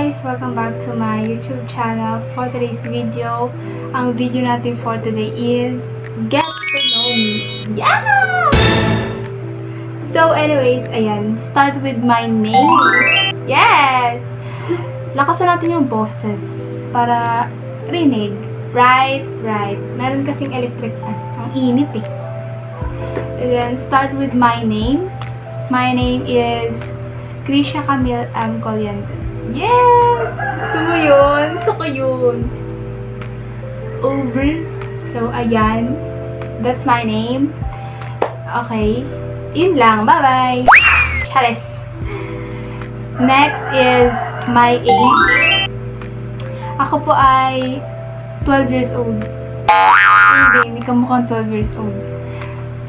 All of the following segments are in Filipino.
guys! Welcome back to my YouTube channel. For today's video, ang video natin for today is Get to Know Me. Yeah! So anyways, ayan. Start with my name. Yes! Lakasan natin yung boses para rinig. Right. Meron kasing electric fan. Ang init eh. And then, start with my name. My name is Krisha Camille M. Collientes. Yes! Gusto mo yun? Gusto ko yun. Over. So, ayan. That's my name. Okay. Yun lang. Bye-bye. Charis. Next is my age. Ako po ay 12 years old. Hindi ka mukhang 12 years old.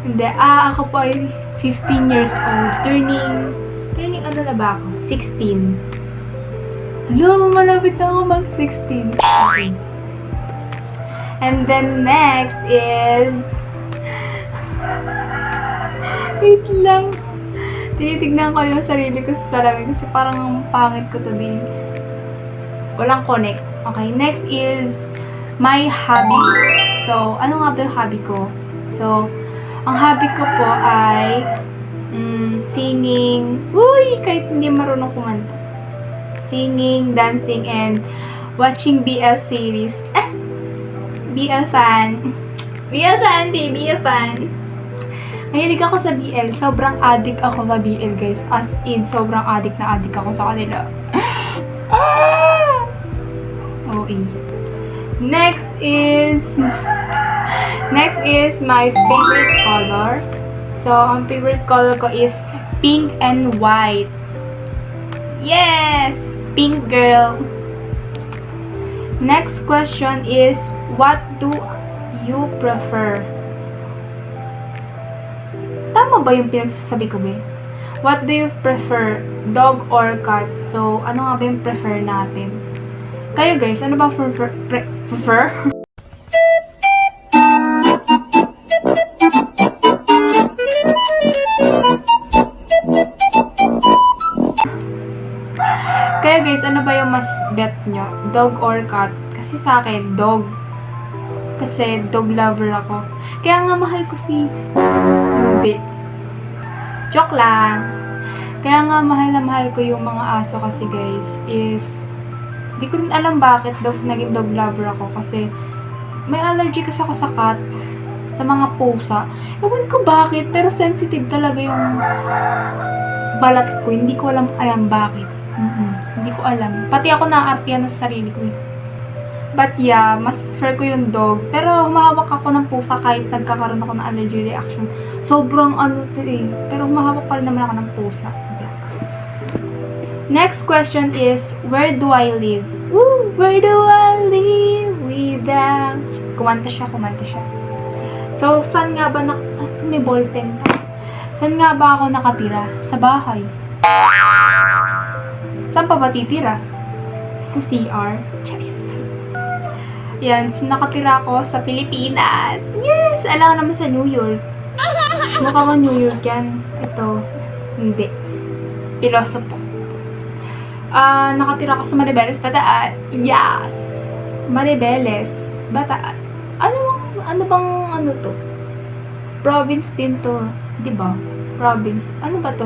Hindi. Ako po ay 15 years old. Turning ano na ba ako? 16. Hello, malapit na ako mag-16. Okay. And then next is... Wait lang. Tinitignan ko yung sarili ko sa salamin kasi parang pangit ko today. Walang connect. Okay, next is my hobby. So, ano nga ba yung hobby ko? So, ang hobby ko po ay singing. Uy, kahit hindi marunong kumanta. Singing, dancing, and watching BL series. BL fan. BL fan, baby, BL fan. Mahilig ako sa BL. Sobrang addict ako sa BL, guys. As in, sobrang addict ako sa kanila. OE. Next is my favorite color. So, ang favorite color ko is pink and white. Yes! Pink girl. Next question is, what do you prefer? Tama ba yung pinagsasabi ko, be? What do you prefer? Dog or cat? So, ano nga ba yung prefer natin? Kayo guys, ano ba prefer? Kaya guys, ano ba yung mas bet nyo? Dog or cat? Kasi sa akin, dog. Kasi dog lover ako. Kaya nga mahal ko si... Hindi. Joke lang. Kaya nga mahal na mahal ko yung mga aso kasi guys, is... Hindi ko rin alam bakit naging dog lover ako. Kasi may allergy kasi ako sa cat. Sa mga pusa. Ewan ko bakit, pero sensitive talaga yung balat ko. Hindi ko alam bakit. Hindi ko alam. Pati ako naaartiyan sa sarili ko. But yeah, mas prefer ko yung dog. Pero humahawak ako ng pusa kahit nagkakaroon ako ng allergy reaction. Sobrang pero humahawak pa rin naman ako ng pusa. Yeah. Next question is, where do I live? Woo! Where do I live without... Kumanta siya. So, saan nga ba may ballpen pa. Saan nga ba ako nakatira? Sa bahay. Saan pa ba titira? Sa CR. Charis. Yan, nakatira ako sa Pilipinas. Yes! Alam naman sa New York. Mukha mo New York yan. Ito. Hindi. Pilosopo. Nakatira ako sa Maribeles, Bataan. Yes! Maribeles, Bataan. Ano bang to? Province din to. Diba? Province. Ano ba to?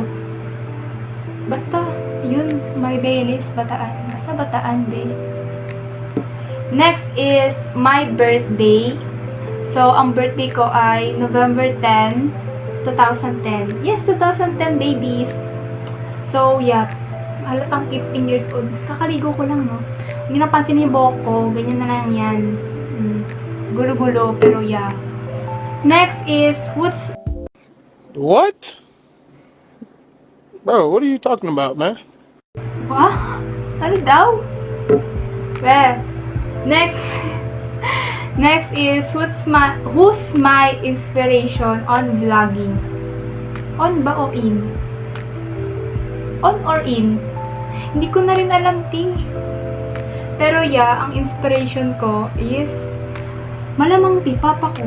Basta, yun, Maribeles, Bataan. Basta Bataan din. Next is my birthday. So, ang birthday ko ay November 10, 2010. Yes, 2010 babies. So, yeah. Halatang 15 years old. Kakaligo ko lang, no? Hindi napansin yung buhok ko. Ganyan na lang yan. Gulo-gulo, pero yeah. Next is, What? Bro, what are you talking about, man? What? Ano daw? Well, next is, who's my inspiration on vlogging? On ba o in? On or in? Hindi ko na rin alam, Pero yeah, ang inspiration ko is malamang papa ko.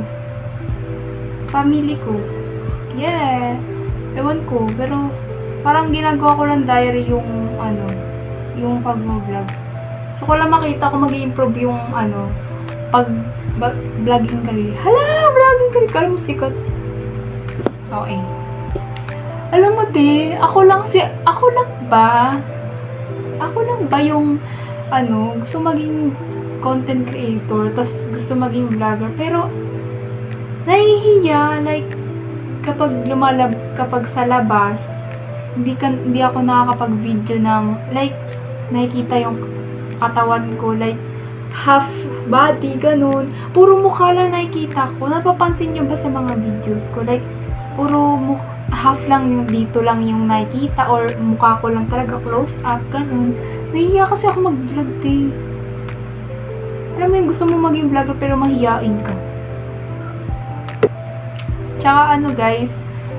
Family ko. Yeah. Ewan ko, pero parang ginagawa ko lang diary yung yung pag-vlog. So, ko lang makita kung mag-i-improve yung, vlogging career. Hala! Vlogging career! Kala mo sikat. Okay. Alam mo, ako lang ba yung, gusto maging content creator, tas gusto maging vlogger, pero, nahihiya, like, kapag sa labas, hindi ako nakakapag-video ng, like, nakikita yung katawan ko, like, half body, ganun. Puro mukha lang nakikita ko. Napapansin nyo ba sa mga videos ko? Like, puro half lang yung dito lang yung nakikita, or mukha ko lang talaga close up, ganun. Nahihiya kasi ako mag-vlog, Alam mo yung gusto mo maging vlogger pero mahiyain ka. Tsaka guys,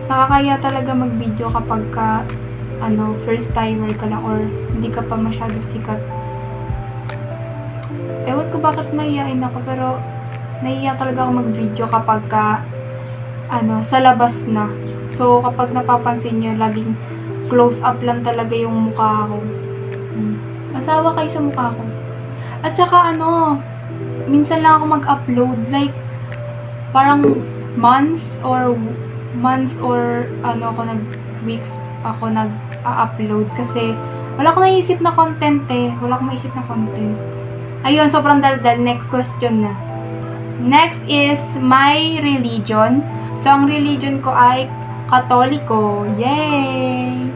nakakaya talaga mag-video kapag first timer ka lang or hindi ka pa masyado sikat. Ewan ko bakit mahiyain ako, pero nahiya talaga ako mag-video kapag sa labas na. So, kapag napapansin nyo, laging close up lang talaga yung mukha ko. Masawa kayo sa mukha ko. At saka minsan lang ako mag-upload, like, parang months or weeks ako nag-upload kasi wala akong naisip na content Ayun, sobrang daldal. Next question na. Next is my religion. So, ang religion ko ay Katoliko. Yay!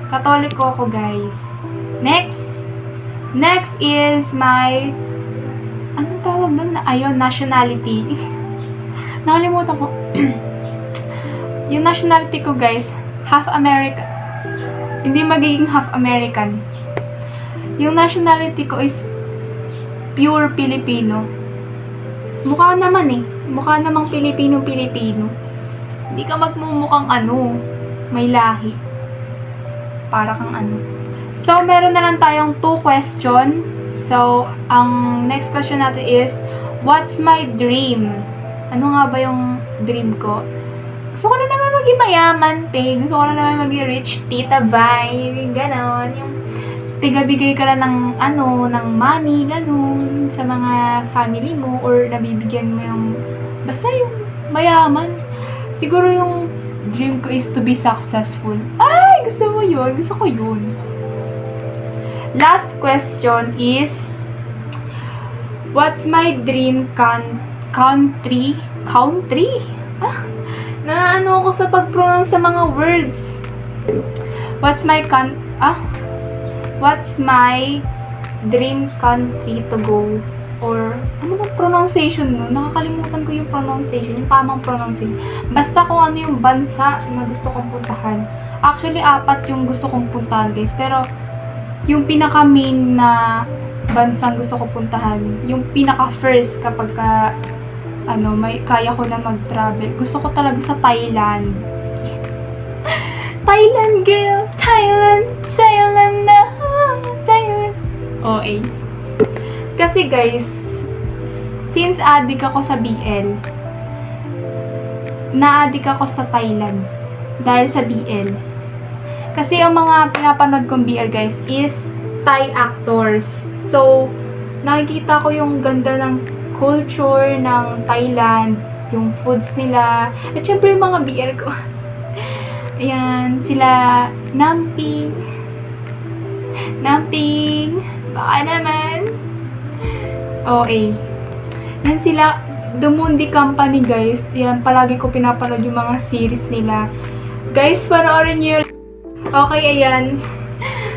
Katoliko ako, guys. Next is my anong tawag doon? Ayun, nationality. Nakalimutan ko. Yung nationality ko, guys, half American. Hindi magiging half American. Yung nationality ko is pure Filipino. Mukha namang Pilipino. Hindi ka magmumukhang may lahi. Para kang So, meron na lang tayong 2 question. So, ang next question natin is, what's my dream? Ano nga ba yung dream ko? Gusto ko na naman maging mayaman, Gusto ko na naman maging rich tita vibe. Yung ganon. Yung tigabigay ka lang ng money, ganon, sa mga family mo, or nabibigyan mo yung, basta yung mayaman. Siguro yung dream ko is to be successful. Ay! Gusto mo yun? Gusto ko yun. Last question is, what's my dream country? Ako sa pag-pronounce sa mga words. What's my dream country to go? Or, ano bang pronunciation no? Nakakalimutan ko yung pronunciation, yung tamang pronunciation. Basta kung ano yung bansa na gusto kong puntahan. Actually, 4 yung gusto kong puntahan, guys. Pero, yung pinaka-main na bansang gusto ko puntahan, yung pinaka-first kapag may kaya ko na mag-travel, gusto ko talaga sa Thailand. Thailand, girl! Thailand na! Thailand! Okay. Kasi guys, since addict ako sa BL, na-addict ako sa Thailand dahil sa BL. Kasi ang mga pinapanood kong BL, guys, is Thai actors. So, nakikita ko yung ganda ng culture ng Thailand, yung foods nila, at syempre yung mga BL ko. Ayan, sila Namping, baka naman. Okay. Yan sila, The Mundi Company, guys. Yan, palagi ko pinapanood yung mga series nila. Guys, panoorin nyo. Okay, ayan.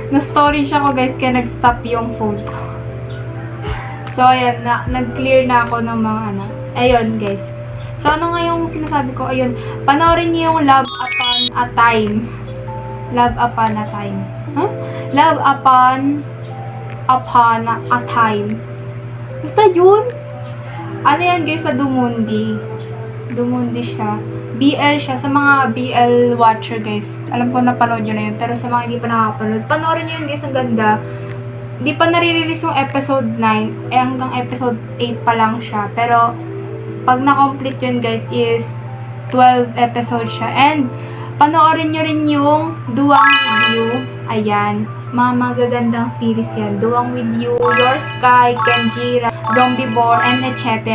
Na-story siya ko, guys, kaya nag-stop yung phone ko. So, ayan, nag-clear na ako ng mga Ayun, guys. So, ano nga yung sinasabi ko? Ayun, panoorin nyo yung Love Upon a Time. Love Upon a Time. Huh? Love Upon a Time. Basta yun. Ano yan, guys, sa Dumundi. Dumundi siya. BL siya. Sa mga BL watcher, guys. Alam ko napanood yun na yun. Pero sa mga hindi pa nakapanood, panoorin nyo yun, guys. Ang ganda. Hindi pa nare-release yung episode 9. Hanggang episode 8 pa lang siya. Pero, pag na-complete yun, guys, is 12 episodes siya. And, panoorin nyo rin yung Duwang Review. Ayan. Mga magagandang series yan. The One With You, Your Sky, Kenjira, Zombie Ball, and etc.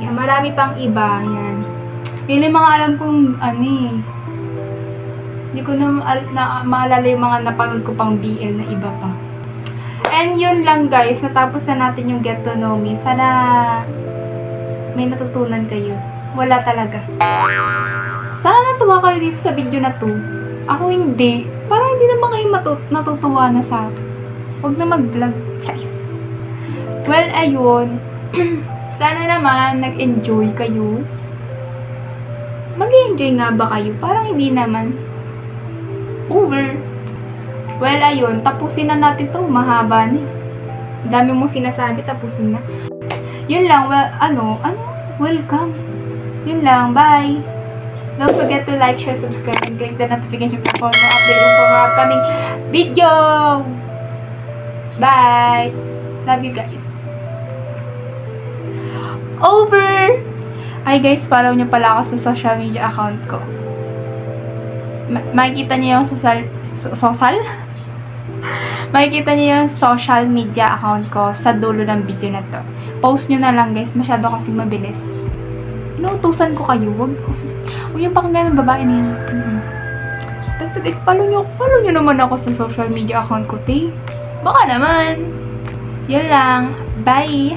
Yan, marami pang iba. Yan. Yun yung mga alam kong ano eh. Hindi ko na maalala yung mga napanood ko pang BL na iba pa. And yun lang guys, natapos na natin yung Get to Know Me. Sana may natutunan kayo. Wala talaga. Sana natuwa kayo dito sa video na to. Ako hindi. Parang hindi naman kayo natutuwa na sa akin. Huwag na mag-vlog. Chais. Well, ayun. Sana naman nag-enjoy kayo. Mag-enjoy nga ba kayo? Parang hindi naman. Over. Well, ayun. Tapusin na natin to. Mahaba na. Dami mong sinasabi. Tapusin na. Yun lang. Well, welcome. Yun lang. Bye. Don't forget to like, share, subscribe, and click the notification bell for more updates for more upcoming video. Bye. Love you guys. Over. Hi guys, follow nyo pala ako sa social media account ko. Makikita nyo yung makikita nyo yung social media account ko sa dulo ng video na to. Post nyo na lang guys, masyado kasi mabilis. Inuutusan ko kayo, wag yung pakinggan ng babae na yan. Basta guys, follow nyo naman ako sa social media account ko, te. Baka naman. Yan lang. Bye!